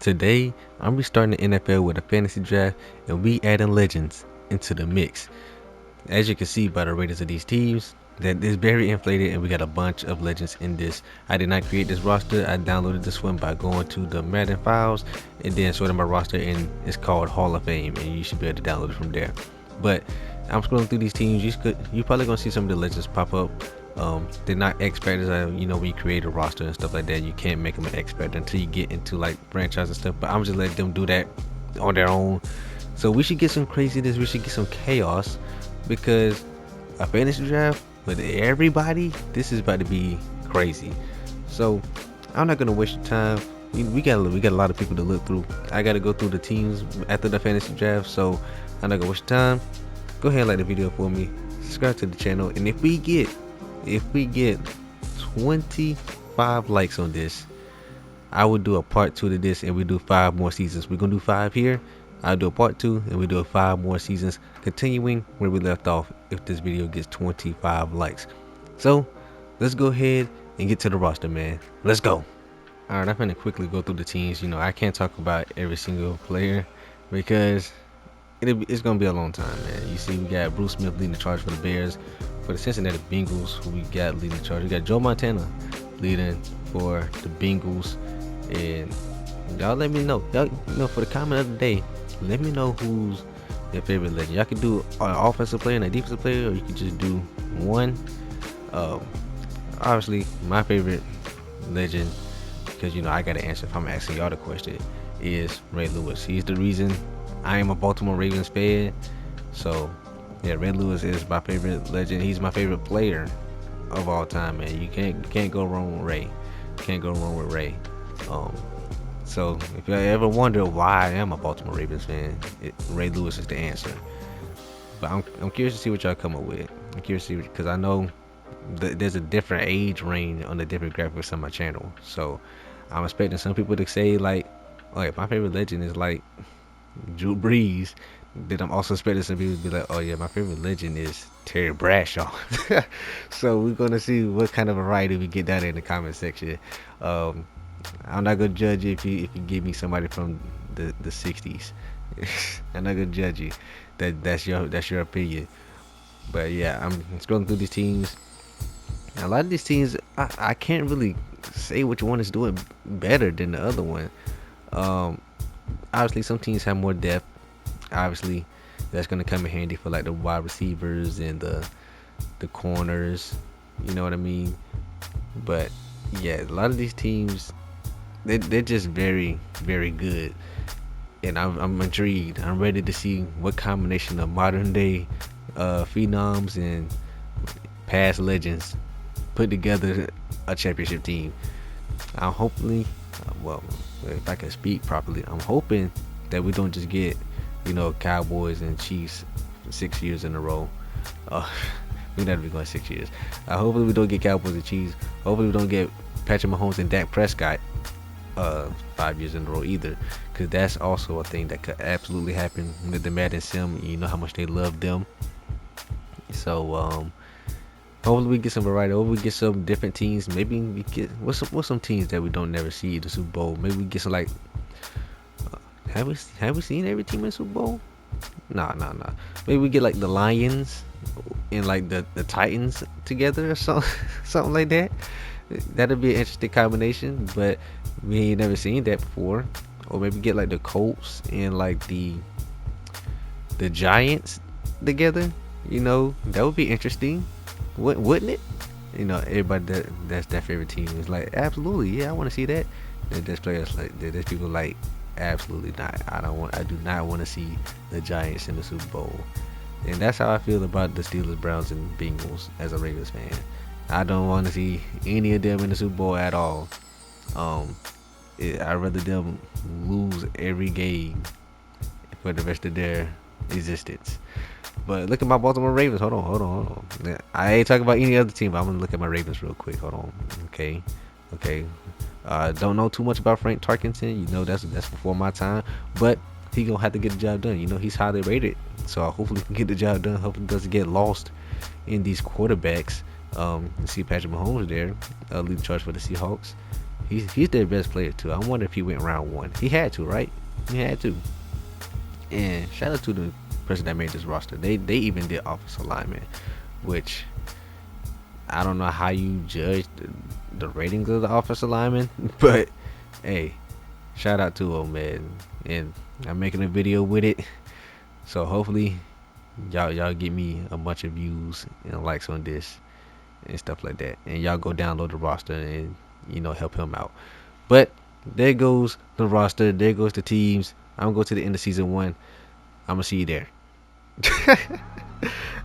Today, I'm restarting the NFL with a fantasy draft, and we adding legends into the mix. As you can see by the ratings of these teams, that is very inflated, and we got a bunch of legends in this. I did not create this roster. I downloaded this one by going to the Madden files and then sorting my roster, and it's called Hall of Fame, and you should be able to download it from there. But I'm scrolling through these teams. You probably gonna see some of the legends pop up. They're not experts. When you create a roster and stuff like that, you can't make them an expert until you get into like franchise and stuff. But I'm just letting them do that on their own. So we should get some craziness. We should get some chaos because a fantasy draft with everybody, this is about to be crazy. So I'm not gonna waste your time. We got a lot of people to look through. I gotta go through the teams after the fantasy draft. So I'm not gonna waste your time. Go ahead and like the video for me. Subscribe to the channel, and if we get 25 likes on this, I will do a part 2 to this, and we do 5 more seasons. We're gonna do 5 here. I'll do a part 2, and we do 5 more seasons, continuing where we left off if this video gets 25 likes. So let's go ahead and get to the roster, man. Let's go. Alright, I'm gonna quickly go through the teams. I can't talk about every single player because it's gonna be a long time, man. You see, we got Bruce Smith leading the charge for the Bears. For the Cincinnati Bengals, who we got leading the charge, we got Joe Montana leading for the Bengals. And y'all let me know, for the comment of the day, let me know who's your favorite legend. Y'all can do an offensive player and a defensive player, or you can just do one. Obviously my favorite legend, because I gotta answer if I'm asking y'all the question, is Ray Lewis. He's the reason I am a Baltimore Ravens fan. So yeah, Ray Lewis is my favorite legend. He's my favorite player of all time, man. You can't go wrong with Ray. Can't go wrong with Ray. So if you ever wonder why I am a Baltimore Ravens fan, Ray Lewis is the answer. But I'm curious to see what y'all come up with. I'm curious to see, because I know there's a different age range on the different graphics on my channel. So I'm expecting some people to say like, oh yeah, my favorite legend is like Drew Brees. Then I'm also expecting some people to be like, oh yeah, my favorite legend is Terry Bradshaw. So we're gonna see what kind of variety we get down there in the comment section. I'm not gonna judge you if you give me somebody from the 60s. I'm not gonna judge you. That's your opinion. But yeah, I'm scrolling through these teams. A lot of these teams, I can't really say which one is doing better than the other one. Obviously some teams have more depth. Obviously that's going to come in handy for like the wide receivers and the corners, you know what I mean. But yeah, a lot of these teams, they're just very, very good, and I'm intrigued. I'm ready to see what combination of modern day phenoms and past legends put together a championship team. I'm hopefully, well, if I can speak properly, I'm hoping that we don't just get Cowboys and Chiefs 6 years in a row. We never be going 6 years. Hopefully we don't get Cowboys and Chiefs. Hopefully we don't get Patrick Mahomes and Dak Prescott 5 years in a row either, because that's also a thing that could absolutely happen with the Madden sim. You know how much they love them. So hopefully we get some variety. Hopefully we get some different teams. Maybe we get what's some teams that we don't never see in the Super Bowl. Maybe we get some like, have we seen every team in the Super Bowl? Nah. Maybe we get like the Lions and like the Titans together or something like that. That'd be an interesting combination, but we ain't never seen that before. Or maybe get like the Colts and like the Giants together. That would be interesting, wouldn't it? Everybody that's their favorite team is like, absolutely, yeah, I want to see that. Then there's players like there's people like, absolutely not. I do not want to see the Giants in the Super Bowl. And that's how I feel about the Steelers, Browns, and Bengals as a Ravens fan. I don't want to see any of them in the Super Bowl at all. I'd rather them lose every game for the rest of their existence. But look at my Baltimore Ravens. Hold on. I ain't talking about any other team, but I'm gonna look at my Ravens real quick. Hold on. Okay. Don't know too much about Frank Tarkenton. That's before my time, but he gonna have to get the job done. He's highly rated, so hopefully he can get the job done. Hopefully he doesn't get lost in these quarterbacks. See Patrick Mahomes there, leading charge for the Seahawks. He's their best player too. I wonder if he went round 1. He had to, right? He had to. And shout out to the person that made this roster. They even did offensive lineman, which I don't know how you judge the ratings of the offensive lineman, but hey, shout out to him, man. And I'm making a video with it, so hopefully y'all get me a bunch of views and likes on this and stuff like that, and y'all go download the roster and help him out. But there goes the roster, there goes the teams. I'm gonna go to the end of season 1. I'm gonna see you there.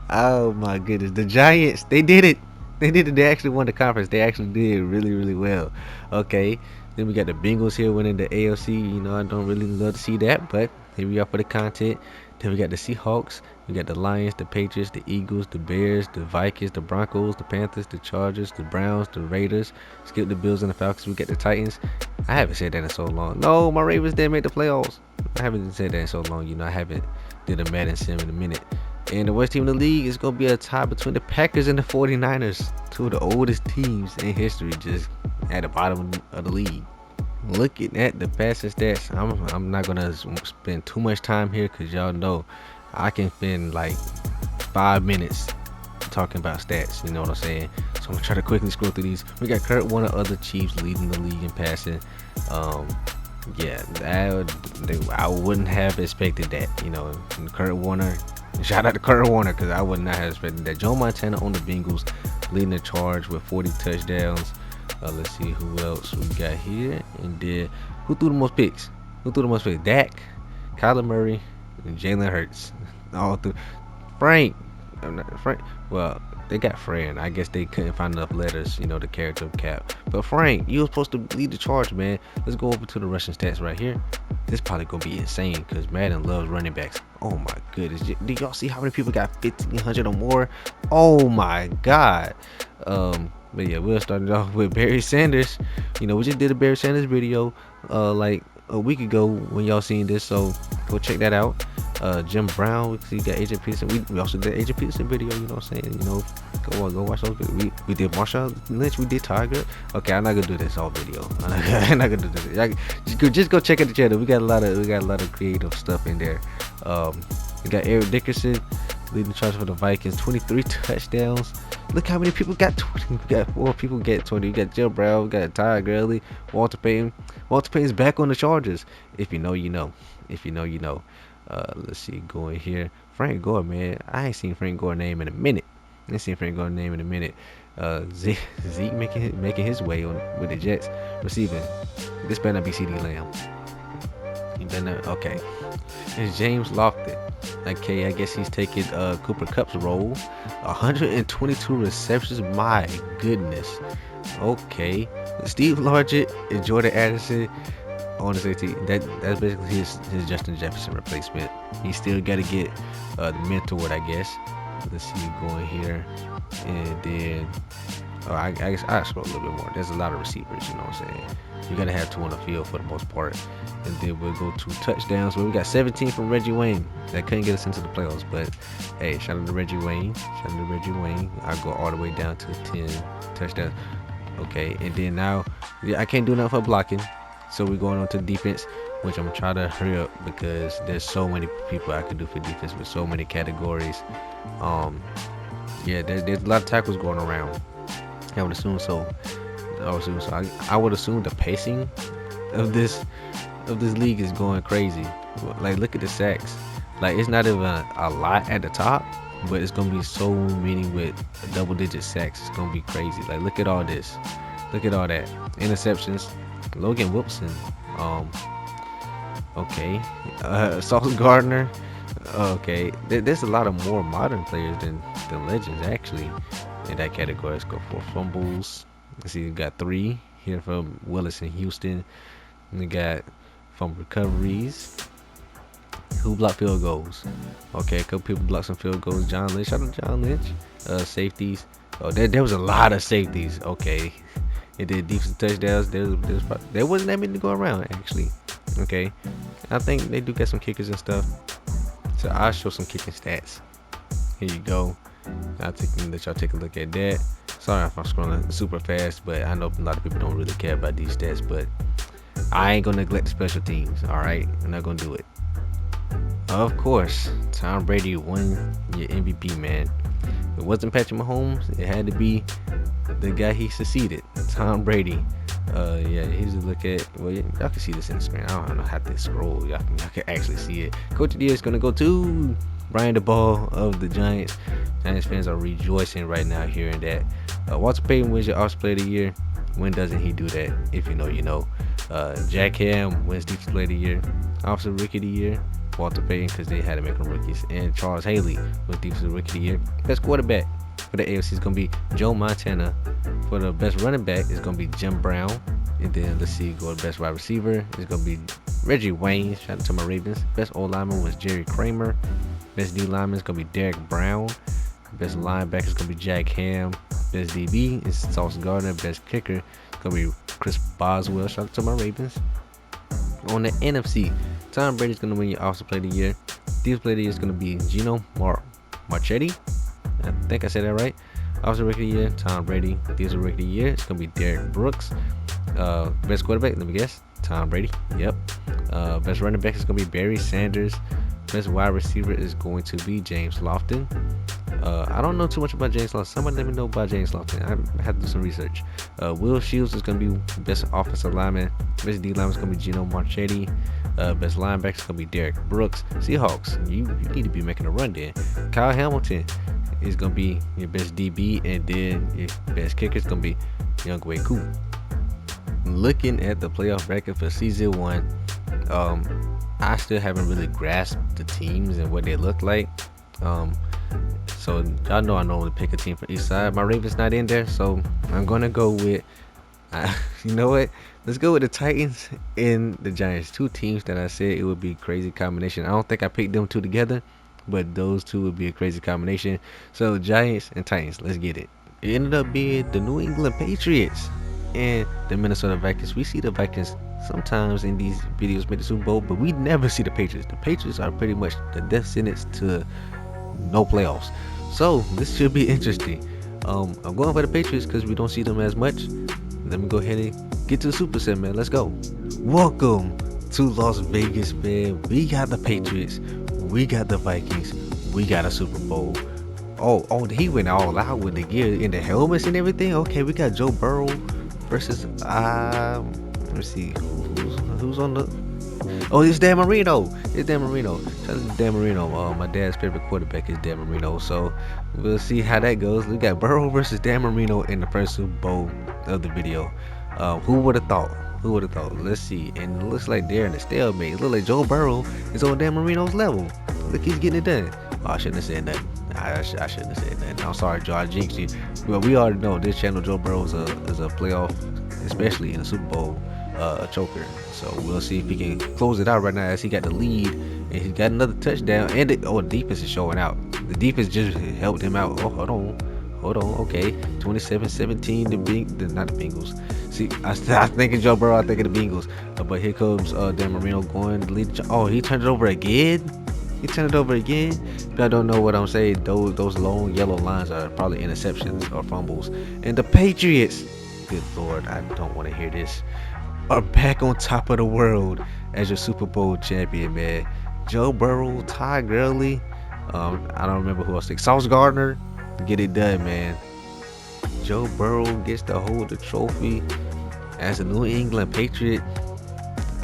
Oh my goodness, the Giants, they did it. They actually won the conference. They actually did really well. Okay, then we got the Bengals here winning the AFC. I don't really love to see that, but here we are for the content. Then we got the Seahawks, we got the Lions, the Patriots, the Eagles, the Bears, the Vikings, the Broncos, the Panthers, the Chargers, the Browns, the Raiders. Skip the Bills and the Falcons. We got the Titans. I haven't said that in so long. No, my Ravens didn't make the playoffs. I haven't said that in so long. I haven't did a Madden sim in a minute. And the worst team in the league is going to be a tie between the Packers and the 49ers. Two of the oldest teams in history, just at the bottom of the league. Looking at the passing stats, I'm not going to spend too much time here because y'all know I can spend like 5 minutes talking about stats. You know what I'm saying? So I'm going to try to quickly scroll through these. We got Kurt Warner, other Chiefs leading the league in passing. Yeah, I wouldn't have expected that. Kurt Warner. Shout out to Kurt Warner because I would not have expected that. Joe Montana on the Bengals leading the charge with 40 touchdowns. Let's see who else we got here. And then who threw the most picks? Dak, Kyler Murray, and Jalen Hurts. All through. Frank. Well, they got Fran. I guess they couldn't find enough letters, to character Cap. But Frank, you were supposed to lead the charge, man. Let's go over to the rushing stats right here. This probably gonna be insane because Madden loves running backs. Oh my goodness, do y'all see how many people got 1,500 or more? Oh my god. But yeah, we'll start it off with Barry Sanders. We just did a Barry Sanders video like a week ago when y'all seen this, so go check that out. Jim Brown, we got Agent Peterson. We also did Agent Peterson video. You know what I'm saying? Go watch those videos. We did Marshawn Lynch. We did Tiger. Okay, I'm not gonna do this all video. I'm not gonna do this. Just go check out the channel. We got a lot of creative stuff in there. We got Eric Dickerson leading the charge for the Vikings, 23 touchdowns. Look how many people got 20. We got 4 people get 20. We got Jim Brown. We got Ty Gurley, Walter Payton. Walter Payton's back on the Chargers. If you know, you know. If you know, you know. Let's see, going here. Frank Gore, man. I ain't seen Frank Gore's name in a minute. Zeke making his way on with the Jets. Receiving. This better not be CD Lamb. He better not. Okay. It's James Lofton. Okay, I guess he's taking Cooper Kupp's role. 122 receptions. My goodness. Okay. Steve Largent and Jordan Addison on the safety. That's basically his Justin Jefferson replacement. He still got to get the mentored, I guess. Let's see, going here, and then I guess I scroll a little bit more. There's a lot of receivers, you know what I'm saying. You gotta have 2 on the field for the most part, and then we'll go to touchdowns. Where we got 17 from Reggie Wayne. That couldn't get us into the playoffs, but hey, shout out to Reggie Wayne. I go all the way down to 10 touchdowns. Okay, and then now I can't do nothing for blocking. So we're going on to defense, which I'm gonna try to hurry up because there's so many people I could do for defense with so many categories. Yeah, there's a lot of tackles going around. I would assume so. I would assume the pacing of this league is going crazy. Like, look at the sacks. Like, it's not even a lot at the top, but it's gonna be so many with double-digit sacks. It's gonna be crazy. Like, look at all this. Look at all that. Interceptions. Logan Wilson. Okay. Sauce Gardner. Okay. There's a lot of more modern players than legends actually in that category. Let's go for fumbles. Let's see, we got 3 here from Willis in Houston. We got fumble recoveries. Who blocked field goals? Okay, a couple people blocked some field goals. John Lynch. Shout out to John Lynch. Safeties. Oh, there was a lot of safeties. Okay. It did defensive touchdowns. There wasn't that many to go around actually. Okay, I think they do get some kickers and stuff. So I'll show some kicking stats. Here you go. Let y'all take a look at that. Sorry if I'm scrolling super fast, but I know a lot of people don't really care about these stats. But I ain't gonna neglect the special teams. All right, I'm not gonna do it. Of course, Tom Brady won your MVP, man. It wasn't Patrick Mahomes. It had to be the guy he succeeded, Tom Brady. Yeah, here's a look at. Well, y'all can see this in the screen. I don't know how to scroll. Y'all can actually see it. Coach of the Year is gonna go to Brian DeBall of the Giants. Giants fans are rejoicing right now hearing that. Walter Payton wins your Offensive Player of the Year. When doesn't he do that? If you know, you know. Jack Ham wins Defensive Player of the Year. Offensive Rookie of the Year, Walter Payton, because they had to make them rookies. And Charles Haley was Defensive Rookie of the Year. Best quarterback for the AFC is going to be Joe Montana. For the best running back, it's going to be Jim Brown. And then let's see, go to best wide receiver. It's going to be Reggie Wayne. Shout out to my Ravens. Best O lineman was Jerry Kramer. Best D lineman is going to be Derek Brown. Best linebacker is going to be Jack Ham. Best DB is Sauce Gardner. Best kicker is going to be Chris Boswell. Shout out to my Ravens. On the NFC, Tom Brady is going to win your Offensive Player of the Year. Defensive Player of the Year is going to be Gino Marchetti. I think I said that right. Offensive Rookie of the Year, Tom Brady. Defensive Rookie of the Year, it's going to be Derek Brooks. Best quarterback, let me guess, Tom Brady. Yep. Best running back is going to be Barry Sanders. Best wide receiver is going to be James Lofton. I don't know too much about James Lofton. Somebody let me know about James Lofton. I have to do some research. Will Shields is going to be best offensive lineman. Best D lineman is going to be Gino Marchetti. Best linebacker is going to be Derek Brooks. Seahawks, you need to be making a run there. Kyle Hamilton is going to be your best DB. And then your best kicker is going to be Younghoe Koo. Looking at the playoff bracket for season 1, I still haven't really grasped the teams and what they look like. So y'all know I normally pick a team from each side. My Ravens not in there, so I'm gonna go with you know what? Let's go with the Titans and the Giants. Two teams that I said it would be a crazy combination. I don't think I picked them two together, but those two would be a crazy combination. So Giants and Titans, let's get it. It ended up being the New England Patriots and the Minnesota Vikings. We see the Vikings sometimes in these videos make the Super Bowl, but we never see the Patriots. The Patriots are pretty much the death sentence to no playoffs. So this should be interesting. I'm going for the Patriots because we don't see them as much. Let me go ahead and get to the Super Set, man. Let's go. Welcome to Las Vegas, man. We got the Patriots. We got the Vikings. We got a Super Bowl. Oh, he went all out with the gear and the helmets and everything. Okay, we got Joe Burrow versus let's see who's on the. Oh, it's Dan Marino. It's Dan Marino. Shout out to Dan Marino. My dad's favorite quarterback is Dan Marino. So we'll see how that goes. We got Burrow versus Dan Marino in the first Super Bowl of the video. Who would have thought? Who would have thought? Let's see. And it looks like they're in a stalemate. It looks like Joe Burrow is on Dan Marino's level. Look, he's getting it done. Oh, I shouldn't have said nothing. I shouldn't have said nothing. I'm sorry, Joe. I jinxed you. But we already know this channel, Joe Burrow is a playoff, especially in the Super Bowl, choker. So we'll see if he can close it out right now as he got the lead and he got another touchdown. And the defense is showing out. The defense just helped him out. Oh, hold on. Okay, 27-17. Not the Bengals. See, I think it's Joe Burrow. I think of the Bengals. But here comes Dan Marino going to lead. Oh, he turned it over again. If I don't know what I'm saying, those long yellow lines are probably interceptions or fumbles. And the Patriots, good Lord, I don't want to hear this, are back on top of the world as your Super Bowl champion, man. Joe Burrow, Todd Gurley, I don't remember who else. Sauce Gardner, get it done, man. Joe Burrow gets to hold the trophy as a New England Patriot.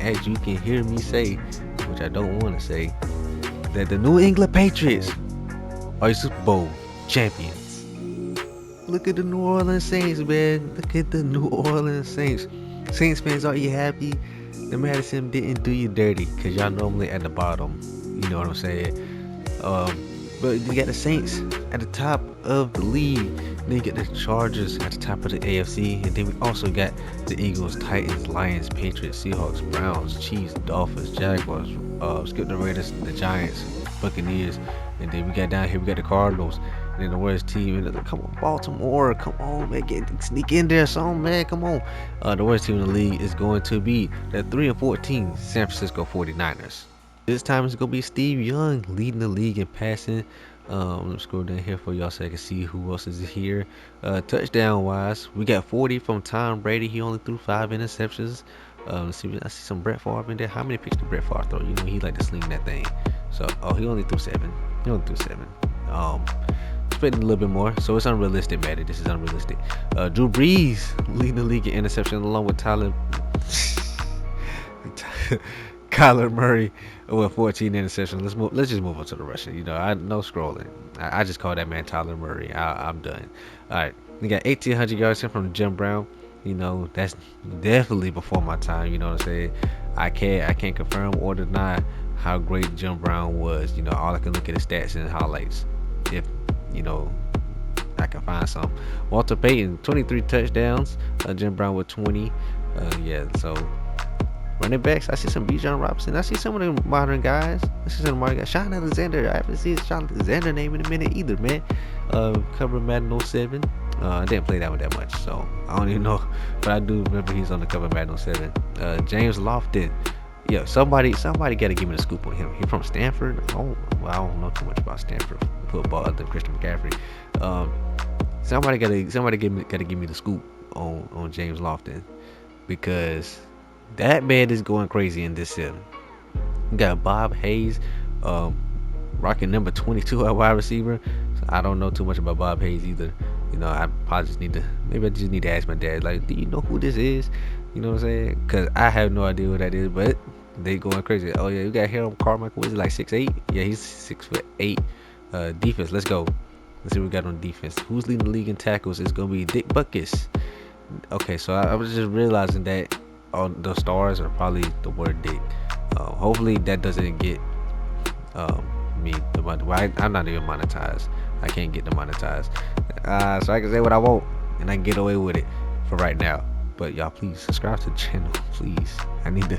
As you can hear me say, which I don't want to say, that the New England Patriots are your Super Bowl champions. Look at the New Orleans Saints, man. Look at the New Orleans Saints. Saints fans, are you happy? The Madison didn't do you dirty because y'all normally at the bottom. You know what I'm saying? But you got the Saints at the top of the league. Then you get the Chargers at the top of the AFC. And then we also got the Eagles, Titans, Lions, Patriots, Seahawks, Browns, Chiefs, Dolphins, Jaguars, skip the Raiders, the Giants, Buccaneers. And then we got down here, we got the Cardinals. And then the worst team, come on, Baltimore, come on, man, sneak in there, some man, come on. The worst team in the league is going to be the 3-14 San Francisco 49ers. This time it's gonna be Steve Young leading the league in passing. Let's scroll down here for y'all so I can see who else is here. Touchdown wise, we got 40 from Tom Brady. He only threw 5 interceptions. Let's see, I see some Brett Favre in there. How many picks did Brett Favre throw? You know, he like to sling that thing. So, oh, he only threw 7. He only threw 7. Expecting a little bit more, so it's unrealistic, Madden. This is unrealistic. Drew Brees leading the league in interception along with Kyler Murray with 14 interceptions. Let's just move on to the Russian. You know, no scrolling. I just call that man Tyler Murray. I'm done. All right, we got 1,800 yards here from Jim Brown. You know, that's definitely before my time. You know what I'm saying? I can't confirm or deny how great Jim Brown was. You know, all I can look at his stats and highlights. If you know, I can find some. Walter Payton, 23 touchdowns. Jim Brown with 20. Yeah, so running backs, I see some Bijan Robinson. I see some of the modern guys. I see some of the modern guys. Sean Alexander. I haven't seen Sean Alexander name in a minute either, man. Cover Madden 07. I didn't play that one that much, so I don't even know. But I do remember he's on the cover of Madden 07. James Lofton. Yeah, somebody got to give me the scoop on him. He's from Stanford. I don't know too much about Stanford football other than Christian McCaffrey. Somebody got to give me the scoop on James Lofton, because that man is going crazy in this sim. We got Bob Hayes, rocking number 22 at wide receiver. So I don't know too much about Bob Hayes either. You know, I probably just need to ask my dad, like, do you know who this is? You know what I'm saying? Because I have no idea what that is, but they going crazy. Oh yeah, we got Harold Carmichael. What is he, like 6'8"? Yeah, he's 6'8". Defense, let's go. Let's see what we got on defense. Who's leading the league in tackles? It's gonna be Dick Butkus. Okay, so I was just realizing that all the stars are probably the word Dick. Hopefully that doesn't get me the money. Well, I'm not even monetized. I can't get demonetized. So I can say what I want and I can get away with it for right now. But y'all, please subscribe to the channel, please. I need to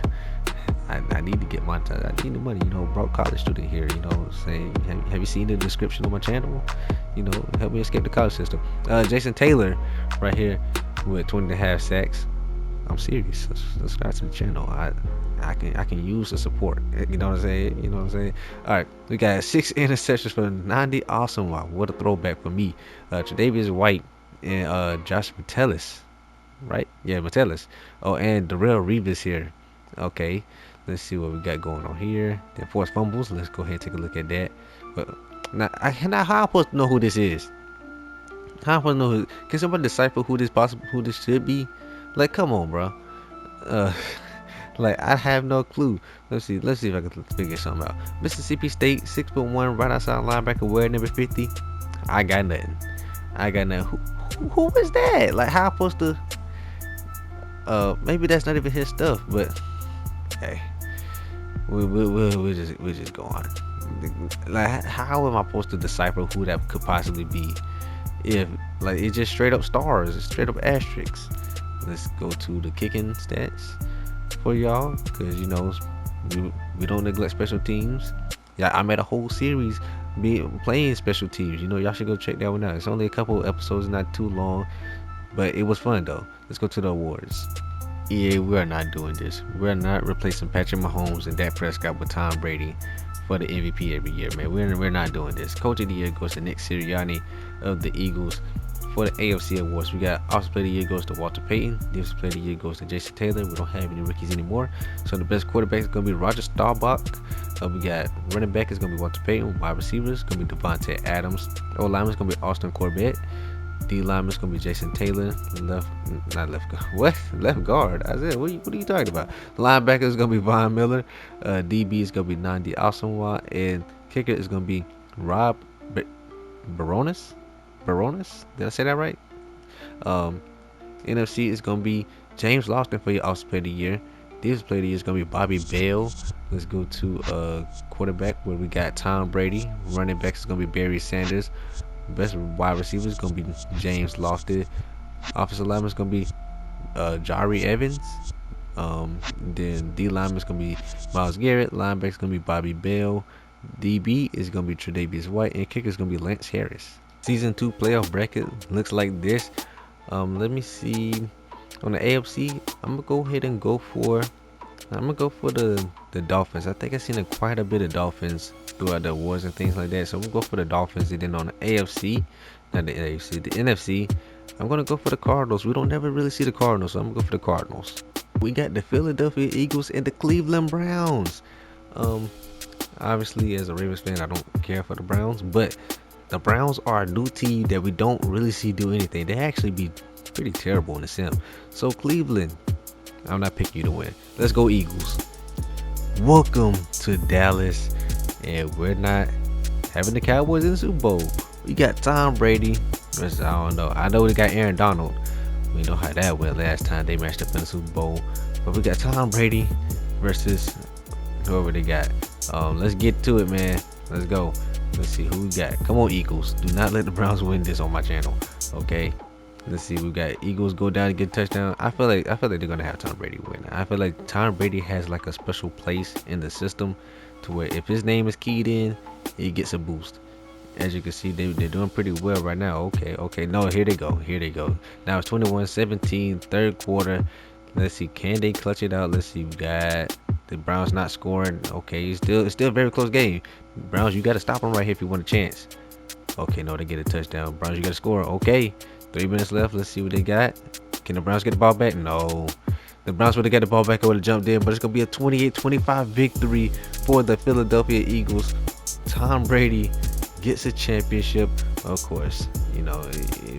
get monetized. I need the money. You know, broke college student here. You know what I'm saying? Have you seen the description on my channel? You know, help me escape the college system. Jason Taylor right here with 20.5 sacks. I'm serious. Subscribe to the channel. I can use the support. You know what I'm saying? You know what I'm saying? All right, we got 6 interceptions for 90. Awesome. Wow, what a throwback for me. Tre'Davious White and Josh Metellus. Right? Yeah, Metellus. Oh, and Darrell Revis here. Okay, let's see what we got going on here. Then forced fumbles. Let's go ahead and take a look at that. But now, how am I supposed to know who this is? How am I supposed to know can somebody decipher who this should be? Like, come on, bro. Like, I have no clue. Let's see if I can figure something out. Mississippi State, 6'1", right outside linebacker, wearing number 50. I got nothing. Who is that? Like, how am I supposed to? Maybe that's not even his stuff, but hey, we'll just go on. Like, how am I supposed to decipher who that could possibly be? If like it's just straight up stars, it's straight up asterisks. Let's go to the kicking stats for y'all, because you know we don't neglect special teams. Yeah, I made a whole series playing special teams. You know, y'all should go check that one out. It's only a couple episodes, not too long, but it was fun though. Let's go to the awards. Yeah, we are not doing this. We're not replacing Patrick Mahomes and Dak Prescott with Tom Brady for the MVP every year, man. We're not doing this. Coach of the year goes to Nick Sirianni of the Eagles. For the AFC awards, we got Offensive Player of the Year goes to Walter Payton. Defensive Player of the Year goes to Jason Taylor. We don't have any rookies anymore. So the best quarterback is going to be Roger Staubach. We got running back is going to be Walter Payton. Wide receivers is going to be Devontae Adams. O lineman is going to be Austin Corbett. D lineman is going to be Jason Taylor. Left guard. I said, what are you talking about? Linebacker is going to be Von Miller. DB is going to be Nandi Asamoah. And kicker is going to be Rob Baronis. Did I say that right? NFC is gonna be James Lofton for your Offensive Player of the Year. Defensive Player of the Year is gonna be Bobby Bell. Let's go to quarterback, where we got Tom Brady. Running back is gonna be Barry Sanders. Best wide receiver is gonna be James Lofton. Offensive lineman is gonna be Jari Evans. Then D lineman is gonna be Myles Garrett. Linebacker is gonna be Bobby Bell. DB is gonna be Tre'Davious White, and kicker is gonna be Lance Harris. Season 2 playoff bracket looks like this. Let me see. On the AFC, I'm gonna go ahead and go for I'm gonna go for the Dolphins. I think I've seen quite a bit of Dolphins throughout the awards and things like that. So I'm gonna go for the Dolphins. And then on the AFC, not the AFC, the NFC, I'm gonna go for the Cardinals. We don't never really see the Cardinals, so I'm gonna go for the Cardinals. We got the Philadelphia Eagles and the Cleveland Browns. Obviously, as a Ravens fan, I don't care for the Browns, but the Browns are a new team that we don't really see do anything. They actually be pretty terrible in the sim. So Cleveland, I'm not picking you to win. Let's go Eagles. Welcome to Dallas, and we're not having the Cowboys in the Super Bowl. We got Tom Brady. I don't know. I know we got Aaron Donald. We know how that went last time they matched up in the Super Bowl. But we got Tom Brady versus whoever they got. Let's get to it, man. Let's go. Let's see who we got. Come on, Eagles. Do not let the Browns win this on my channel. Okay. Let's see. We got Eagles go down and get a touchdown. I feel like they're gonna have Tom Brady win. I feel like Tom Brady has like a special place in the system to where if his name is keyed in, he gets a boost. As you can see, they're doing pretty well right now. Okay. No, here they go. Now it's 21-17, third quarter. Let's see, can they clutch it out? Let's see. We got the Browns not scoring. Okay, it's still a very close game. Browns, you got to stop them right here if you want a chance. Okay, no, they get a touchdown. Browns, you got to score. Okay, 3 minutes left. Let's see what they got. Can the Browns get the ball back? No. The Browns would have got the ball back. I would have jumped in, but it's going to be a 28-25 victory for the Philadelphia Eagles. Tom Brady gets a championship. Of course, you know,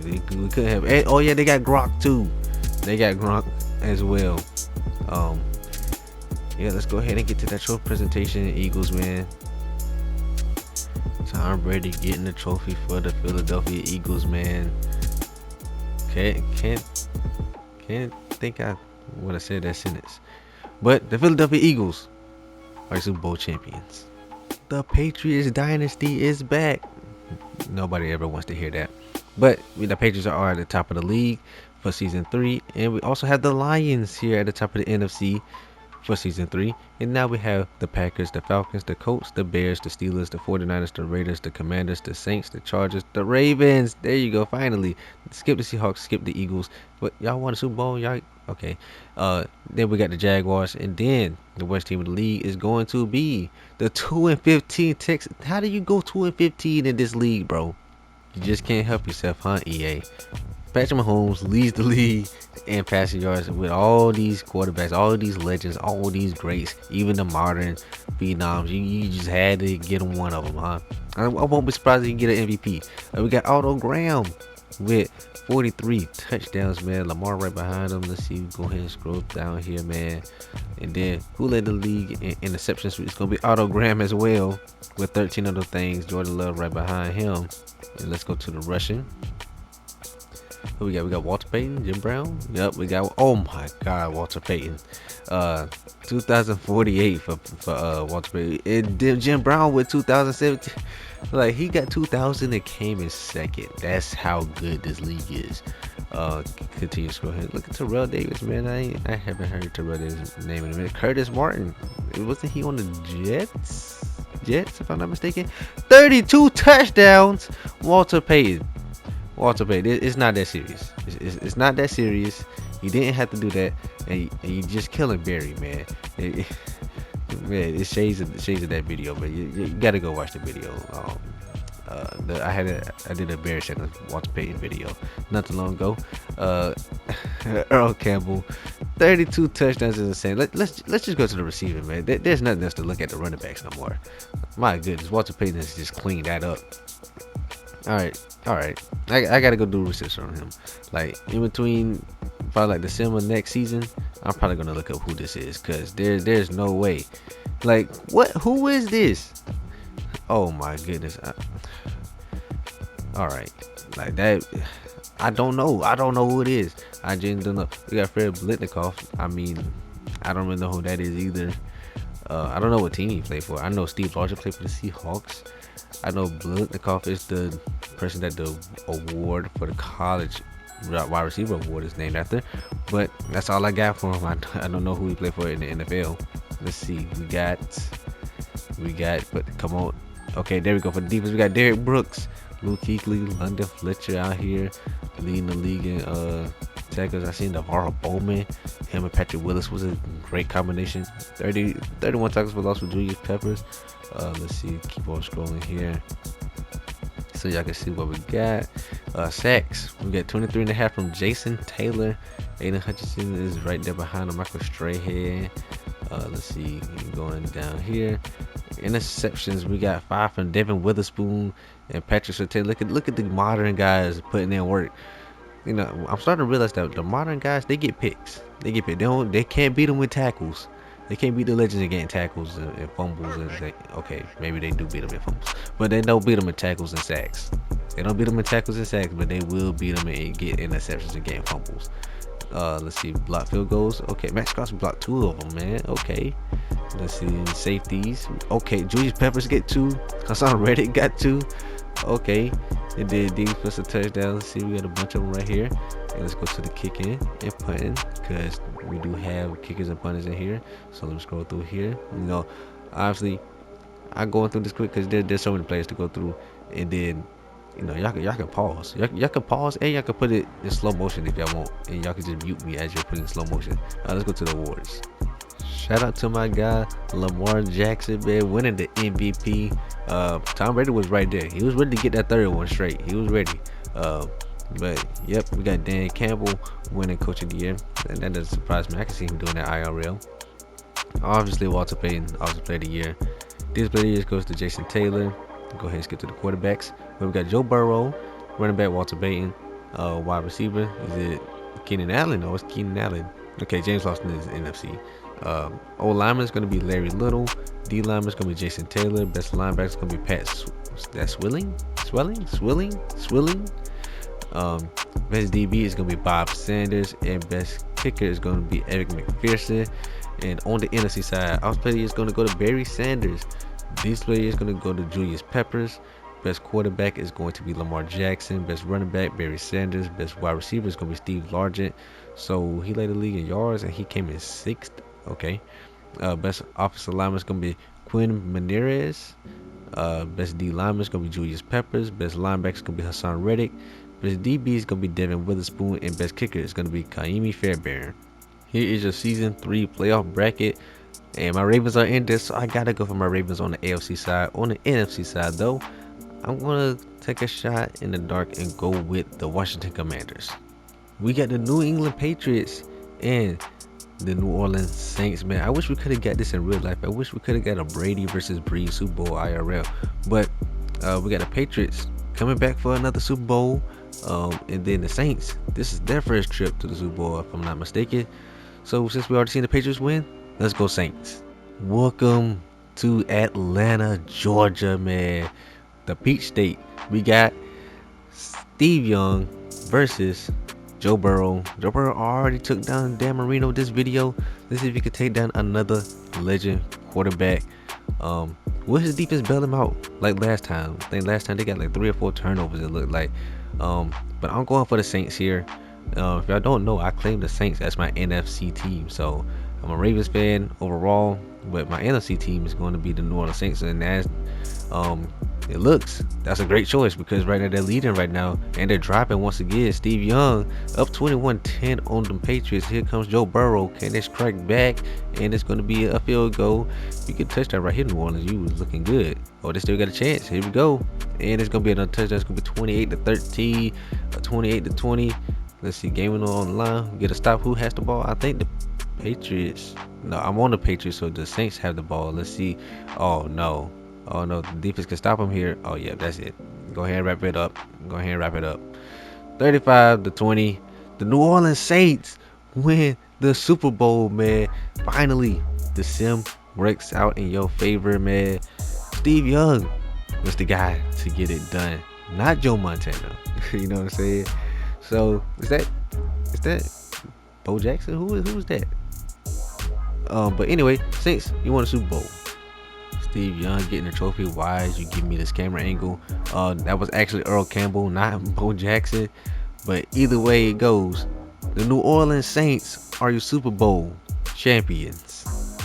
we couldn't have. Oh, yeah, they got Gronk, too. They got Gronk as well. Yeah, let's go ahead and get to that trophy presentation. Eagles, man. Tom Brady getting the trophy for the Philadelphia Eagles, man. Can't think I would have said that sentence. But the Philadelphia Eagles are Super Bowl champions. The Patriots dynasty is back. Nobody ever wants to hear that. But the Patriots are at the top of the league for season 3, and we also have the Lions here at the top of the NFC for season 3, and now we have the Packers, the Falcons, the Colts, the Bears, the Steelers, the 49ers, the Raiders, the Commanders, the Saints, the Chargers, the Ravens. There you go, finally. Skip the Seahawks, skip the Eagles. But y'all won a Super Bowl, y'all okay. Then we got the Jaguars, and then the worst team of the league is going to be the 2-15 Texans. How do you go 2-15 in this league, bro? You just can't help yourself, huh, EA? Patrick Mahomes leads the league in passing yards with all these quarterbacks, all these legends, all these greats, even the modern phenoms. You just had to get them one of them, huh? I won't be surprised if you get an MVP. We got Otto Graham with 43 touchdowns, man. Lamar right behind him. Let's see. Go ahead and scroll down here, man. And then who led the league in interceptions? It's gonna be Otto Graham as well with 13 other things. Jordan Love right behind him. And let's go to the rushing. Who we got? We got Walter Payton, Jim Brown. Yep, we got. Oh my God, Walter Payton. 2048 for Walter Payton. And Jim Brown with 2017. Like he got 2000 and came in second. That's how good this league is. Continue to scroll ahead. Look at Terrell Davis, man. I haven't heard Terrell Davis' name in a minute. Curtis Martin. Wasn't he on the Jets? If I'm not mistaken. 32 touchdowns. Walter Payton. It's not that serious. It's not that serious. You didn't have to do that, and you just killing Barry, man. Man, it shades of that video, but you gotta go watch the video. I did a Barry Sanders Walter Payton video not too long ago. Earl Campbell, 32 touchdowns is insane. Let's just go to the receiving, man. There's nothing else to look at the running backs no more. My goodness, Walter Payton has just cleaned that up. All right. I gotta go do research on him. Like in between, probably like December next season, I'm probably gonna look up who this is, cause there's no way. Like what? Who is this? Oh my goodness. All right, like that. I don't know who it is. I just don't know. We got Fred Blitnikoff. I mean, I don't really know who that is either. I don't know what team he played for. I know Steve Largent played for the Seahawks. I know Blitnikoff is the person that the award for the college wide receiver award is named after. But that's all I got for him. I don't know who he played for in the NFL. Let's see. We got. But come on. Okay, there we go for the defense. We got Derek Brooks, Luke Kuechly, London Fletcher out here leading the league in tackles. I seen Navarro Bowman. Him and Patrick Willis was a great combination. 31 tackles for loss with Julius Peppers. Let's see. Keep on scrolling here, so y'all can see what we got. Sacks. We got 23.5 from Jason Taylor. Aiden Hutchinson is right there behind him. Michael Strahan. Let's see. Going down here. Interceptions. We got 5 from Devin Witherspoon and Patrick Surtain. Look at the modern guys putting in work. You know, I'm starting to realize that the modern guys, they get picks. They get picked. They can't beat them with tackles. They can't beat the legends in getting tackles and fumbles. Okay, maybe they do beat them in fumbles, but they don't beat them in tackles and sacks. They don't beat them in tackles and sacks, but they will beat them and get interceptions and getting fumbles. Let's see, block field goals. Okay, Max Crosby blocked 2 of them, man. Okay, let's see, safeties. Okay, Julius Peppers get 2. Hassan Reddick got 2. Okay, and then defensive touchdown. Let's see, we got a bunch of them right here. And let's go to the kicking and punting, because we do have kickers and punters in here. So let me scroll through here. You know, obviously, I'm going through this quick because there's so many players to go through, and then, you know, y'all can pause. Y'all can pause, and y'all can put it in slow motion if y'all want, and y'all can just mute me as you're putting in slow motion. Let's go to the awards. Shout out to my guy Lamar Jackson, man, winning the MVP. Tom Brady was right there. He was ready to get that 3rd one straight. He was ready. But yep, we got Dan Campbell winning Coach of the Year, and that doesn't surprise me. I can see him doing that IRL. Obviously, Walter Payton, Offensive Player of the Year. This Player of the Year goes to Jason Taylor. Go ahead and skip to the quarterbacks. But we got Joe Burrow, running back Walter Payton. Wide receiver, is it Keenan Allen? No, it's Keenan Allen. Okay, James Lawson is NFC. O lineman is going to be Larry Little. D lineman is going to be Jason Taylor. Best linebacker is going to be Pat Swilling. Best DB is going to be Bob Sanders, and best kicker is going to be Eric McPherson. And on the NFC side, Offensive Player is going to go to Barry Sanders. This player is going to go to Julius Peppers. Best quarterback is going to be Lamar Jackson. Best running back, Barry Sanders. Best wide receiver is going to be Steve Largent. So he led the league in yards, and he came in 6th. Okay. Best offensive lineman is going to be Quinn Menarez. Best D lineman is going to be Julius Peppers. Best linebacker is going to be Hassan Reddick. Best DB is going to be Devin Witherspoon. And best kicker is going to be Kaimi Fairbairn. Here is your season 3 playoff bracket. And my Ravens are in this, so I got to go for my Ravens on the AFC side. On the NFC side, though, I'm going to take a shot in the dark and go with the Washington Commanders. We got the New England Patriots and the New Orleans Saints, man. I wish we could have got this in real life. I wish we could have got a Brady versus Breeze Super Bowl IRL. But we got the Patriots coming back for another Super Bowl. And then the Saints, this is their first trip to the Super Bowl, if I'm not mistaken. So since we already seen the Patriots win, let's go Saints. Welcome to Atlanta, Georgia, man. The Peach State. We got Steve Young versus Joe Burrow. Joe Burrow already took down Dan Marino this video. Let's see if he could take down another legend quarterback. Will his defense bail him out like last time? I think last time they got like 3 or 4 turnovers, it looked like. But I'm going for the Saints here. If y'all don't know, I claim the Saints as my NFC team. So I'm a Ravens fan overall, but my NFC team is going to be the New Orleans Saints, and that's it looks, that's a great choice because right now they're leading right now, and they're dropping once again. Steve Young up 21-10 on the Patriots. Here comes Joe Burrow. Can they strike back? And it's going to be a field goal. You can touch that right here, New Orleans. You was looking good. Oh, they still got a chance. Here we go. And it's going to be another touchdown. It's going to be 28-13, 28-20. Let's see, gaming on the line. Get a stop. Who has the ball? I think the Patriots. No, I'm on the Patriots, so the Saints have the ball. Let's see. Oh no, the defense can stop them here. Oh yeah, that's it. Go ahead and wrap it up. 35-20. The New Orleans Saints win the Super Bowl, man. Finally, the sim works out in your favor, man. Steve Young was the guy to get it done, not Joe Montana. You know what I'm saying? So is that Bo Jackson? Who is that? But anyway, Saints, you won a Super Bowl. Steve Young getting the trophy. Why is you giving me this camera angle? That was actually Earl Campbell, not Bo Jackson. But either way it goes, the New Orleans Saints are your Super Bowl champions.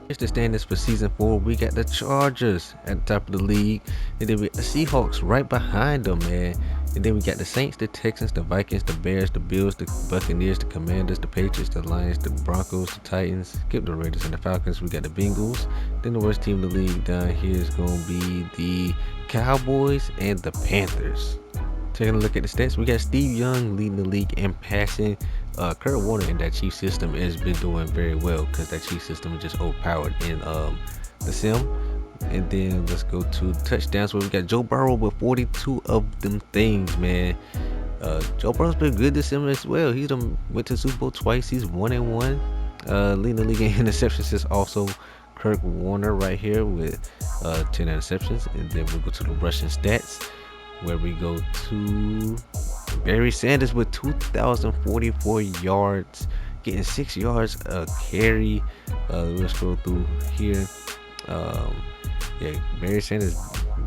Here's the standings for season 4. We got the Chargers at the top of the league, and then we got the Seahawks right behind them, man. And then we got the Saints, the Texans, the Vikings, the Bears, the Bills, the Buccaneers, the Commanders, the Patriots, the Lions, the Broncos, the Titans, skip the Raiders and the Falcons. We got the Bengals. Then the worst team in the league down here is going to be the Cowboys and the Panthers. Taking a look at the stats, we got Steve Young leading the league in passing. Kurt Warner in that Chiefs system has been doing very well because that Chiefs system is just overpowered in the sim. And then let's go to touchdowns where we got Joe Burrow with 42 of them things, man. Joe Burrow's been good this season as well. He went to the Super Bowl twice. He's 1-1. Leading the league in interceptions is also Kurt Warner right here with 10 interceptions. And then we'll go to the rushing stats where we go to Barry Sanders with 2,044 yards, getting 6 yards a carry. We'll scroll through here. Yeah, Barry Sanders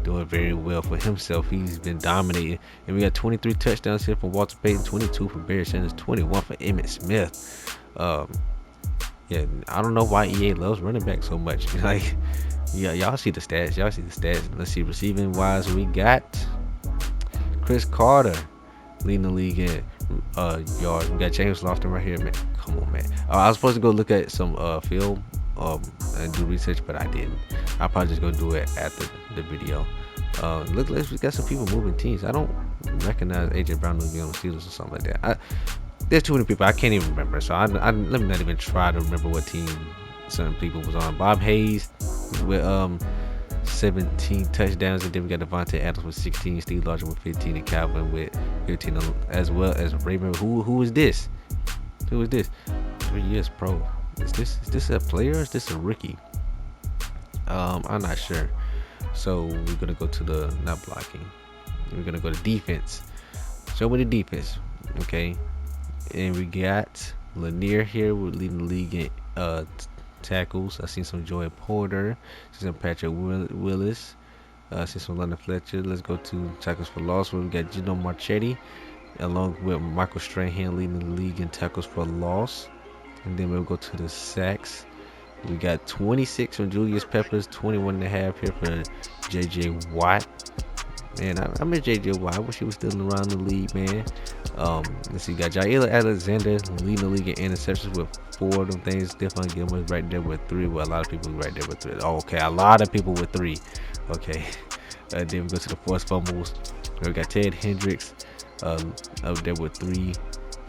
doing very well for himself. He's been dominating. And we got 23 touchdowns here from Walter Payton, 22 for Barry Sanders, 21 for Emmitt Smith. Yeah, I don't know why EA loves running back so much. Like, yeah, y'all see the stats. Let's see, receiving wise, we got Chris Carter leading the league in yards. We got James Lofton right here, man. Come on, man. I was supposed to go look at some film and do research, but I didn't. I'll probably just go do it after the video. Look like we got some people moving teams. I don't recognize AJ Brown to be on the Steelers or something like that. There's too many people I can't even remember, so let me not even try to remember what team certain people was on. Bob Hayes with 17 touchdowns, and then we got Devontae Adams with 16, Steve Largent with 15, and Calvin with 15, as well as Raymond. Who is this? Who is this? 3 years pro. Is this a player or is this a rookie? I'm not sure. So we're gonna go to the not blocking. We're gonna go to defense. Show me the defense, okay? And we got Lanier here. We're leading the league in tackles. I seen some Joey Porter. See some Patrick Willis. See some London Fletcher. Let's go to tackles for loss. Where we got Gino Marchetti, along with Michael Strahan leading the league in tackles for loss. And then we'll go to the sacks. We got 26 from Julius Peppers, 21.5 here for JJ Watt. Man, I miss JJ Watt. I wish he was still around the league, man. Let's see, got Jair Alexander leading the league in interceptions with 4 of them things. Stephon Gilmore right there with 3. Well, a lot of people right there with 3. Oh, okay, a lot of people with 3. Okay. Then we go to the forced fumbles. We got Ted Hendricks up there with 3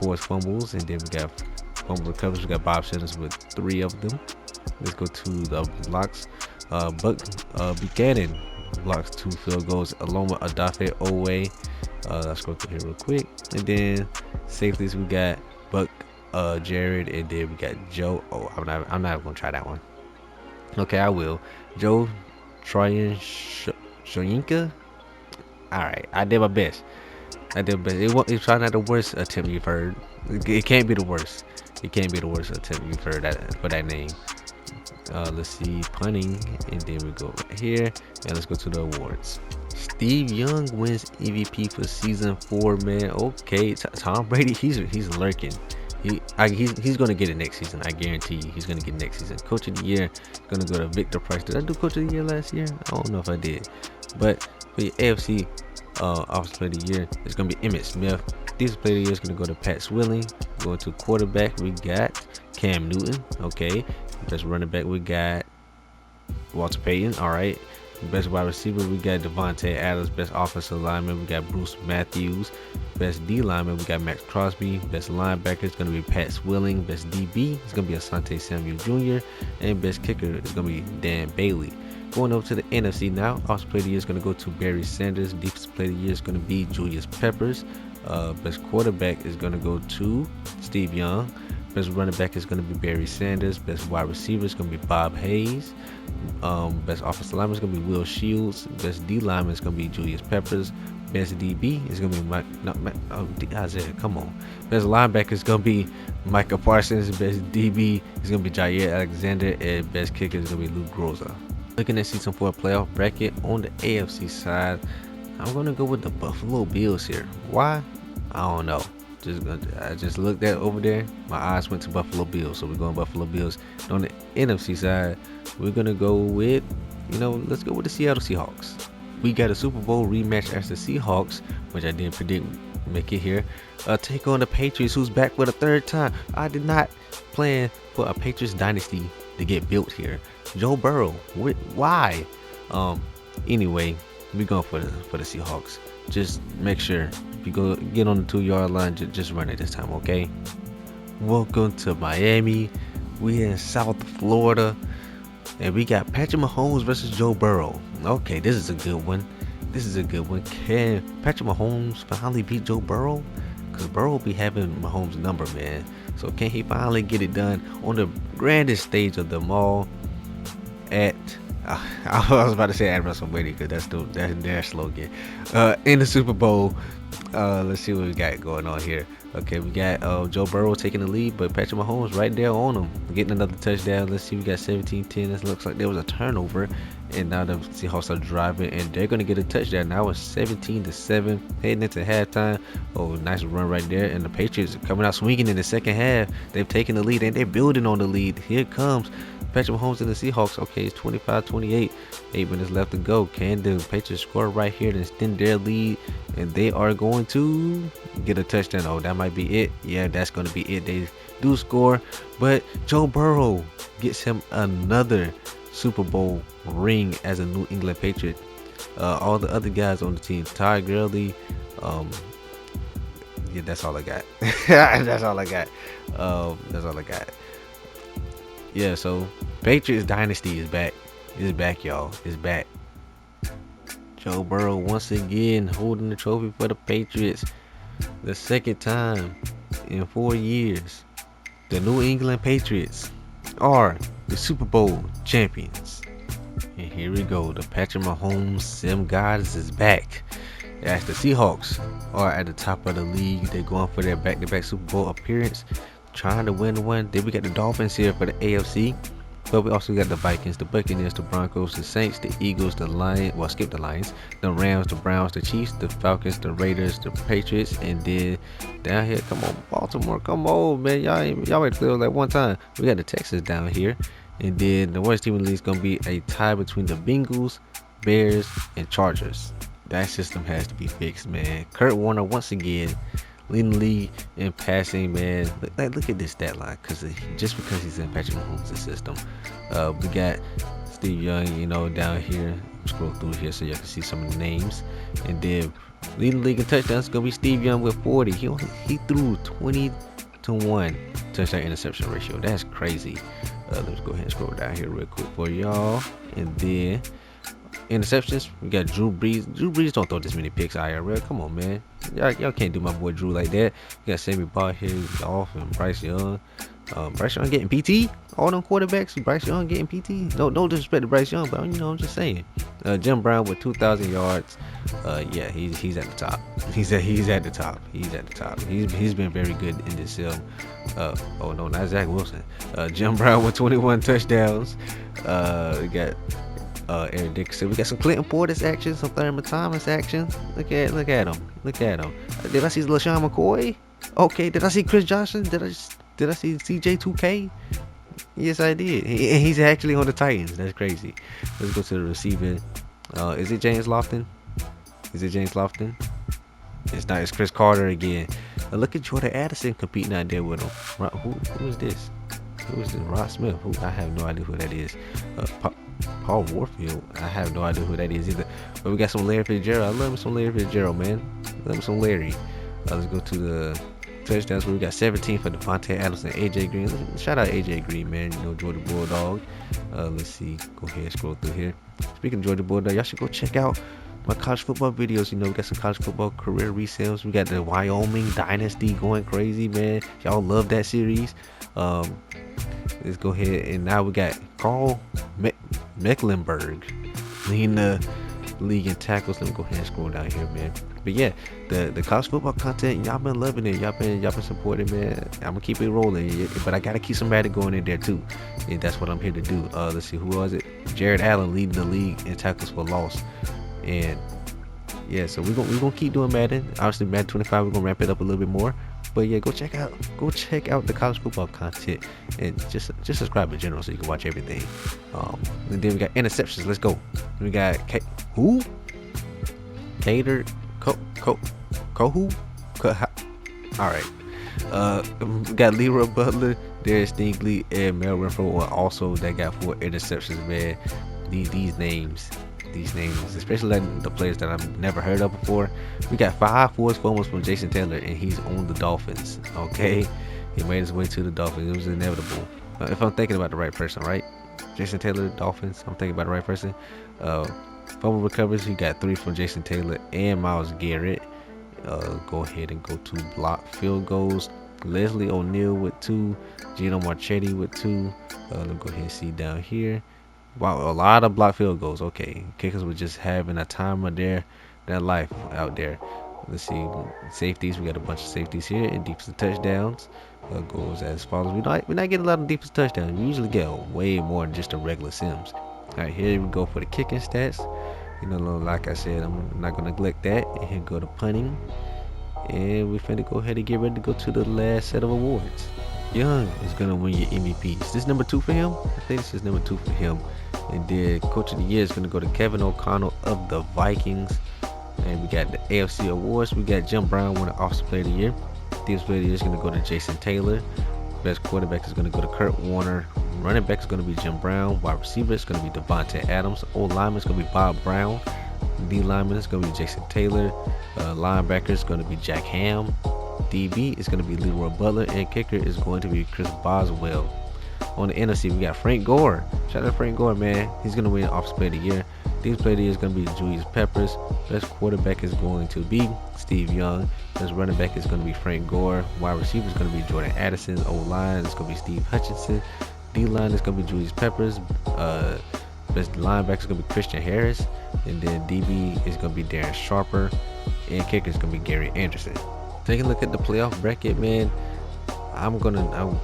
forced fumbles, and then we got fumble recoveries. We got Bob Simmons with 3 of them. Let's go to the blocks. Buck Buchanan blocks 2 field goals along with Adafe Owe. Let's go through here real quick. And then safeties, we got Buck Jared, and then we got Joe. Oh, I'm not gonna try that one. Okay, I will. Joe Tryon Shoyinka. Alright, I did my best. It's probably not the worst attempt you've heard. It can't be the worst. It can't be the worst attempt you've heard for that name. Let's see, punting, and then we go right here, and let's go to the awards. Steve Young wins MVP for season 4, man. Okay, Tom Brady, he's lurking. He's gonna get it next season. I guarantee you, he's gonna get it next season. Coach of the year gonna go to Victor Price. Did I do Coach of the year last year? I don't know if I did, but for the AFC Offensive Player of the Year, it's gonna be Emmitt Smith. Defensive Player of the Year is gonna go to Pat Swilling. Going to quarterback, we got Cam Newton. Okay, best running back, we got Walter Payton. All right. Best wide receiver, we got Devontae Adams. Best offensive lineman, we got Bruce Matthews. Best D lineman, we got Max Crosby. Best linebacker is going to be Pat Swilling. Best DB is going to be Asante Samuel Jr. And best kicker is going to be Dan Bailey. Going over to the NFC now, Offensive Player of the Year is going to go to Barry Sanders. Defensive Player of the Year is going to be Julius Peppers. Best quarterback is going to go to Steve Young. Best running back is going to be Barry Sanders. Best wide receiver is going to be Bob Hayes. Best offensive lineman is going to be Will Shields. Best D lineman is going to be Julius Peppers. Best DB is going to be Izayah. Come on. Best linebacker is going to be Micah Parsons. Best DB is going to be Jair Alexander. And best kicker is going to be Luke Groza. Looking at season 4 playoff bracket on the AFC side, I'm going to go with the Buffalo Bills here. Why? I don't know. I just looked at over there. My eyes went to Buffalo Bills, so we're going Buffalo Bills. And on the NFC side, we're gonna go with, let's go with the Seattle Seahawks. we got a Super Bowl rematch as the Seahawks, which I didn't predict make it here, take on the Patriots, who's back for the third time. I did not plan for a Patriots dynasty to get built here. Joe Burrow, why? Anyway, we going for the Seahawks. Just make sure if you go get on the 2-yard line, just run it this time, okay? Welcome to Miami. We in South Florida, and we got Patrick Mahomes versus Joe Burrow. Okay, this is a good one. Can Patrick Mahomes finally beat Joe Burrow? Because Burrow be having Mahomes' number, man. So can he finally get it done on the grandest stage of them all at I was about to say at WrestleMania, because that's their slogan. In the Super Bowl. Let's see what we got going on here. Okay, we got Joe Burrow taking the lead, but Patrick Mahomes right there on him, getting another touchdown. Let's see, we got 17-10. This looks like there was a turnover, and now the Seahawks are driving, and they're gonna get a touchdown. Now it's 17-7, heading into halftime. Oh, nice run right there, and the Patriots are coming out swinging in the second half. They've taken the lead, and they're building on the lead. Here comes Patrick Mahomes and the Seahawks. Okay, it's 25-28. 8 minutes left to go. Can the Patriots score right here to extend their lead? And they are going to get a touchdown. Oh, that might be it. Yeah, that's going to be it. They do score. But Joe Burrow gets him another Super Bowl ring as a New England Patriot. All the other guys on the team, Todd Gurley, yeah, that's all I got. That's all I got. Yeah, so Patriots dynasty is back. It's back, y'all. It's back. Joe Burrow once again holding the trophy for the Patriots. The second time in 4 years. The New England Patriots are the Super Bowl champions. And here we go. The Patrick Mahomes Sim Gods is back. As the Seahawks are at the top of the league. They're going for their back-to-back Super Bowl appearance, trying to win one. Then we got the Dolphins here for the AFC. But we also got the Vikings, the Buccaneers, the Broncos, the Saints, the Eagles, the Lions. Well, skip the Lions. The Rams, the Browns, the Chiefs, the Falcons, the Raiders, the Patriots, and then down here, come on, Baltimore, come on, man, y'all wait till like one time. We got the Texans down here, and then the worst team in the league is gonna be a tie between the Bengals, Bears, and Chargers. That system has to be fixed, man. Kurt Warner once again leading the league in passing, man. Look at this stat line, just because he's in Patrick Mahomes' system. We got Steve Young, down here. Scroll through here so y'all can see some of the names. And then leading the league in touchdowns is gonna be Steve Young with 40. He threw 20-1 touchdown interception ratio. That's crazy. Let's go ahead and scroll down here real quick for y'all. And then interceptions, we got Drew Brees. Drew Brees don't throw this many picks IRL. Come on, man. Y'all can't do my boy Drew like that. We got Sammy Ball here, Dolph, and Bryce Young. Bryce Young getting PT. All them quarterbacks, Bryce Young getting PT. No disrespect to Bryce Young, but I'm just saying. Jim Brown with 2,000 yards. Yeah, he's at the top. He's at the top. He's been very good in this film. Oh no, not Zach Wilson. Jim Brown with 21 touchdowns. We got Eric Dickerson. We got some Clinton Portis action, some Thurman Thomas action. Look at him. Did I see LaShawn McCoy? Okay. Did I see Chris Johnson? Did I see CJ2K? Yes, I did. He's actually on the Titans. That's crazy. Let's go to the receiving. Is it James Lofton? It's not. It's Chris Carter again. Look at Jordan Addison competing out there with him. Who is this? Rod Smith. I have no idea who that is. Paul Warfield. I have no idea who that is either. But we got some Larry Fitzgerald. I love me some Larry Fitzgerald, man. Love me some Larry. Let's go to the touchdowns where we got 17 for Devontae Adams and AJ Green. Shout out AJ Green, man. Georgia Bulldog. Let's see. Go ahead and scroll through here. Speaking of Georgia Bulldog, y'all should go check out my college football videos. We got some college football career resales. We got the Wyoming Dynasty going crazy, man. Y'all love that series. Let's go ahead, and now we got Carl Mecklenburg leading the league in tackles. Let me go ahead and scroll down here, man. But yeah, the college football content, y'all been loving it. Y'all been supporting, man. I'm gonna keep it rolling, but I gotta keep some Madden going in there too, and that's what I'm here to do. Let's see, who was it? Jared Allen leading the league in tackles for loss, and yeah, so we're gonna keep doing Madden. Obviously, Madden 25, we're gonna ramp it up a little bit more. But yeah, go check out the college football content, and just subscribe in general so you can watch everything. And then we got interceptions. Let's go. We got who? Cater, Kohu. All right. We got Leroy Butler, Darius Stingley, and Mel Renfro. Also, that got 4 interceptions, man. These names, especially like the players that I've never heard of before. We got 5 forced fumbles from Jason Taylor, and he's on the Dolphins. Okay, he made his way to the Dolphins. It was inevitable. If I'm thinking about the right person, right? Jason Taylor, Dolphins. I'm thinking about the right person. Fumble recovers. We got 3 from Jason Taylor and Myles Garrett. Go ahead and go to block field goals. Leslie O'Neal with 2. Gino Marchetti with 2. Let me go ahead and see down here. Wow, a lot of block field goals. Okay, kickers were just having a time of their life out there. Let's see, safeties. We got a bunch of safeties here, and deepest touchdowns goes as follows. We're not getting a lot of deepest touchdowns. We usually get way more than just a regular Sims. All right, here we go for the kicking stats. You know, like I said, I'm not gonna neglect that. And here go to punting, and we're finna go ahead and get ready to go to the last set of awards. Young is gonna win your MVP. Is this number 2 for him? I think this is number 2 for him. And then Coach of the Year is gonna go to Kevin O'Connell of the Vikings. And we got the AFC awards. We got Jim Brown winning Offensive Player of the Year. Defensive Player of the Year is gonna go to Jason Taylor. Best quarterback is gonna go to Kurt Warner. Running back is gonna be Jim Brown. Wide receiver is gonna be Devontae Adams. O lineman is gonna be Bob Brown. D lineman is gonna be Jason Taylor. Linebacker is gonna be Jack Ham. DB is going to be Leroy Butler, and kicker is going to be Chris Boswell. On the NFC, we got Frank Gore. Shout out to Frank Gore, man. He's going to win Offensive Player of the Year. Defensive Player of the Year is going to be Julius Peppers. Best quarterback is going to be Steve Young. Best running back is going to be Frank Gore. Wide receiver is going to be Jordan Addison. O-line is going to be Steve Hutchinson. D-line is going to be Julius Peppers. Best linebacker is going to be Christian Harris. And then DB is going to be Darren Sharper. And kicker is going to be Gary Anderson. Taking a look at the playoff bracket, man. I was gonna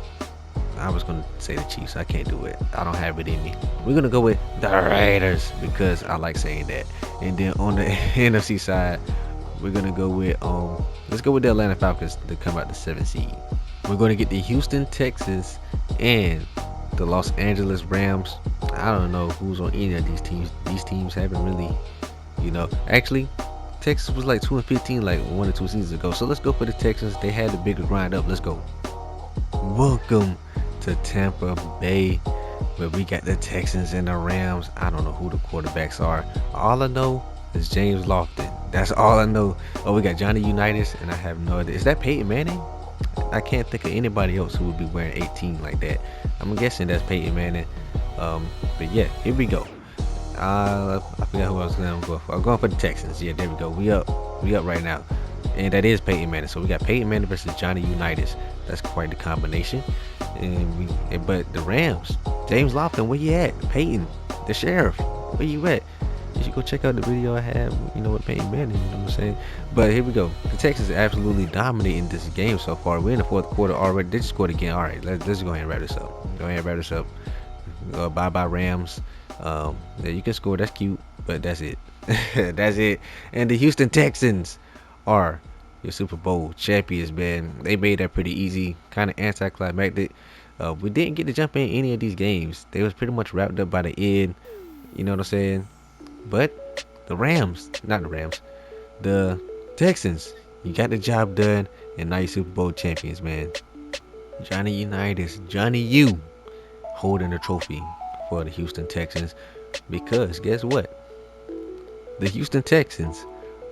say the Chiefs. I can't do it. I don't have it in me. We're gonna go with the Raiders because I like saying that. And then on the NFC side, we're gonna go with let's go with the Atlanta Falcons to come out the 7th seed. We're gonna get the Houston Texans and the Los Angeles Rams. I don't know who's on any of these teams. These teams haven't really, actually. Texas was like 2-15 like 1 or 2 seasons ago. So let's go for the Texans. They had the bigger grind up. Let's go. Welcome to Tampa Bay, where we got the Texans and the Rams. I don't know who the quarterbacks are. All I know is James Lofton. That's all I know. Oh, we got Johnny Unitas, and I have no idea. Is that Peyton Manning? I can't think of anybody else who would be wearing 18 like that. I'm guessing that's Peyton Manning. But yeah, here we go. I forgot who I was going to go for. I'm going for the Texans. Yeah, there we go. We up right now. And that is Peyton Manning. So we got Peyton Manning versus Johnny Unitas. That's quite the combination. But the Rams, James Lofton, where you at? Peyton, the sheriff, where you at? You should go check out the video I have, with Peyton Manning, you know what I'm saying? But here we go. The Texans are absolutely dominating this game so far. We're in the 4th quarter already. They just scored again. All right, let's go ahead and wrap this up. Bye-bye, Rams. Yeah, you can score. That's cute, but that's it. That's it. And the Houston Texans are your Super Bowl champions, man. They made that pretty easy, kind of anticlimactic. We didn't get to jump in any of these games. They was pretty much wrapped up by the end. You know what I'm saying? But the Texans, you got the job done, and now you're Super Bowl champions, man. Johnny Unitas, Johnny U, holding the trophy for the Houston Texans, because guess what? The Houston Texans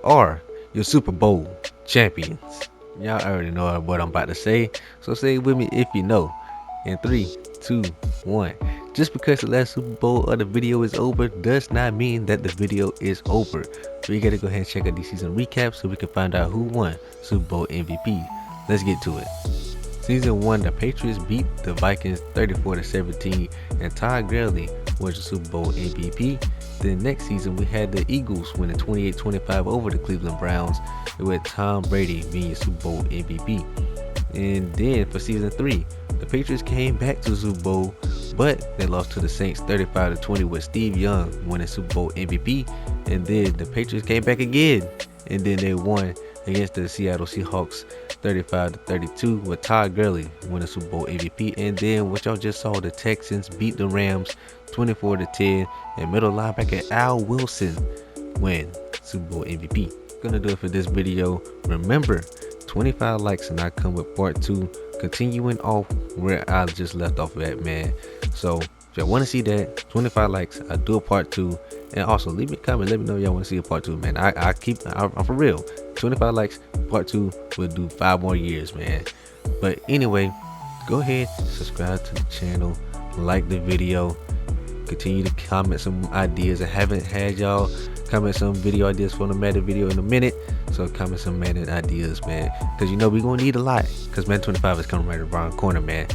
are your Super Bowl champions. Y'all already know what I'm about to say, so say it with me if you know. In 3, 2, 1. Just because the last Super Bowl of the video is over does not mean that the video is over. So you gotta go ahead and check out the season recap so we can find out who won Super Bowl MVP. Let's get to it. Season 1, the Patriots beat the Vikings 34-17, and Todd Gurley was the Super Bowl MVP. Then next season, we had the Eagles winning 28-25 over the Cleveland Browns, with Tom Brady being your Super Bowl MVP. And then for season 3, the Patriots came back to the Super Bowl, but they lost to the Saints 35-20 with Steve Young winning Super Bowl MVP. And then the Patriots came back again, and then they won against the Seattle Seahawks 35-32 with Todd Gurley winning Super Bowl MVP. And then what y'all just saw, the Texans beat the Rams 24-10, and middle linebacker Al Wilson win Super Bowl MVP. Gonna do it for this video. Remember, 25 likes and I come with part 2, continuing off where I just left off at, man. So if y'all want to see that, 25 likes, I do a part 2. And also leave me a comment, let me know y'all want to see a part 2, man. I'm for real. 25 likes, part 2 will do 5 more years, man. But anyway, go ahead, subscribe to the channel, like the video, continue to comment some ideas. I haven't had y'all comment some video ideas for the Madden video in a minute, so comment some Madden ideas, man, because you know we're gonna need a lot, because Madden 25 is coming right around the corner, man.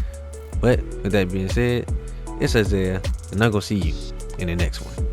But with that being said, it's Izayah, and I'm gonna see you in the next one.